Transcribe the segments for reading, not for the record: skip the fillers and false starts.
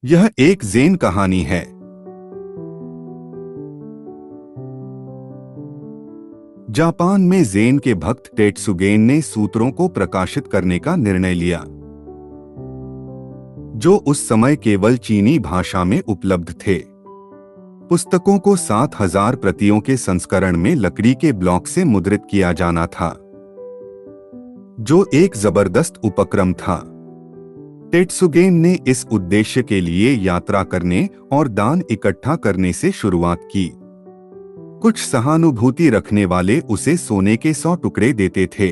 यह एक ज़ेन कहानी है। जापान में ज़ेन के भक्त टेत्सुगेन ने सूत्रों को प्रकाशित करने का निर्णय लिया, जो उस समय केवल चीनी भाषा में उपलब्ध थे। पुस्तकों को 7,000 प्रतियों के संस्करण में लकड़ी के ब्लॉक से मुद्रित किया जाना था, जो एक जबरदस्त उपक्रम था। टेत्सुगेन ने इस उद्देश्य के लिए यात्रा करने और दान इकट्ठा करने से शुरुआत की। कुछ सहानुभूति रखने वाले उसे सोने के 100 टुकड़े देते थे,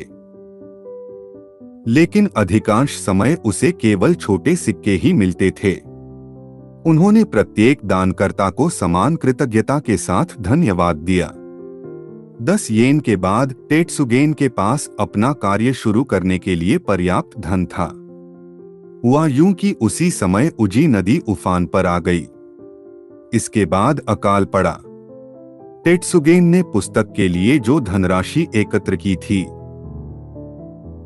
लेकिन अधिकांश समय उसे केवल छोटे सिक्के ही मिलते थे। उन्होंने प्रत्येक दानकर्ता को समान कृतज्ञता के साथ धन्यवाद दिया। 10 येन के बाद टेत्सुगेन के पास अपना कार्य शुरू करने के लिए पर्याप्त धन था। हुआ यूं कि उसी समय उजी नदी उफान पर आ गई। इसके बाद अकाल पड़ा। टेत्सुगेन ने पुस्तक के लिए जो धनराशि एकत्र की थी,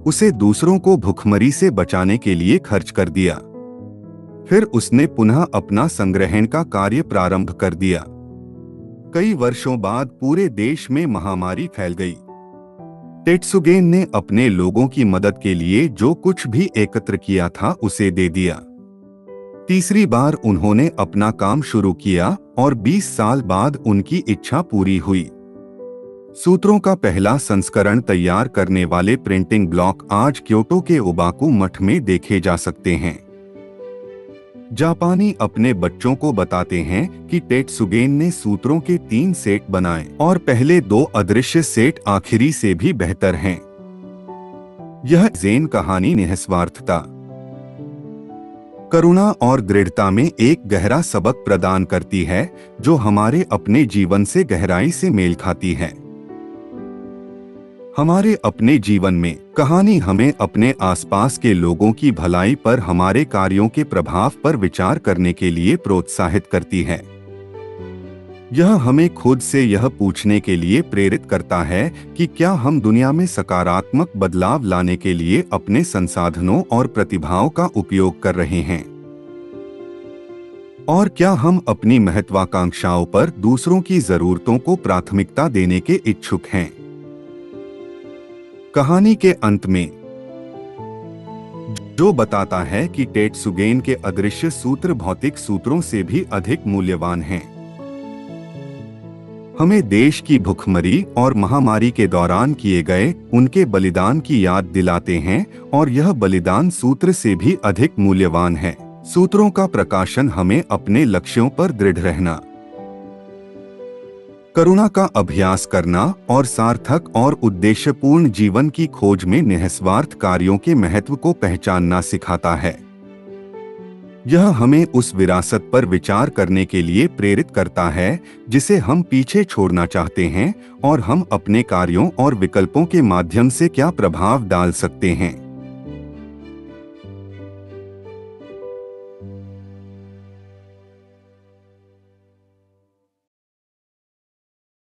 उसे दूसरों को भुखमरी से बचाने के लिए खर्च कर दिया। फिर उसने पुनः अपना संग्रहण का कार्य प्रारंभ कर दिया। कई वर्षों बाद पूरे देश में महामारी फैल गई। टेत्सुगेन ने अपने लोगों की मदद के लिए जो कुछ भी एकत्र किया था उसे दे दिया। तीसरी बार उन्होंने अपना काम शुरू किया और 20 साल बाद उनकी इच्छा पूरी हुई। सूत्रों का पहला संस्करण तैयार करने वाले प्रिंटिंग ब्लॉक आज क्योटो के ओबाकू मठ में देखे जा सकते हैं। जापानी अपने बच्चों को बताते हैं कि टेत्सुगेन ने सूत्रों के 3 सेट बनाए और पहले 2 अदृश्य सेट आखिरी से भी बेहतर हैं। यह ज़ेन कहानी निस्वार्थता, करुणा और दृढ़ता में एक गहरा सबक प्रदान करती है, जो हमारे अपने जीवन से गहराई से मेल खाती है। हमारे अपने जीवन में कहानी हमें अपने आसपास के लोगों की भलाई पर हमारे कार्यों के प्रभाव पर विचार करने के लिए प्रोत्साहित करती है। यह हमें खुद से यह पूछने के लिए प्रेरित करता है कि क्या हम दुनिया में सकारात्मक बदलाव लाने के लिए अपने संसाधनों और प्रतिभाओं का उपयोग कर रहे हैं, और क्या हम अपनी महत्वाकांक्षाओं पर दूसरों की जरूरतों को प्राथमिकता देने के इच्छुक हैं। कहानी के अंत में जो बताता है कि टेत्सुगेन के अदृश्य सूत्र भौतिक सूत्रों से भी अधिक मूल्यवान हैं। हमें देश की भुखमरी और महामारी के दौरान किए गए उनके बलिदान की याद दिलाते हैं, और यह बलिदान सूत्र से भी अधिक मूल्यवान है। सूत्रों का प्रकाशन हमें अपने लक्ष्यों पर दृढ़ रहना, करुणा का अभ्यास करना और सार्थक और उद्देश्यपूर्ण जीवन की खोज में निस्वार्थ कार्यों के महत्व को पहचानना सिखाता है। यह हमें उस विरासत पर विचार करने के लिए प्रेरित करता है जिसे हम पीछे छोड़ना चाहते हैं, और हम अपने कार्यों और विकल्पों के माध्यम से क्या प्रभाव डाल सकते हैं।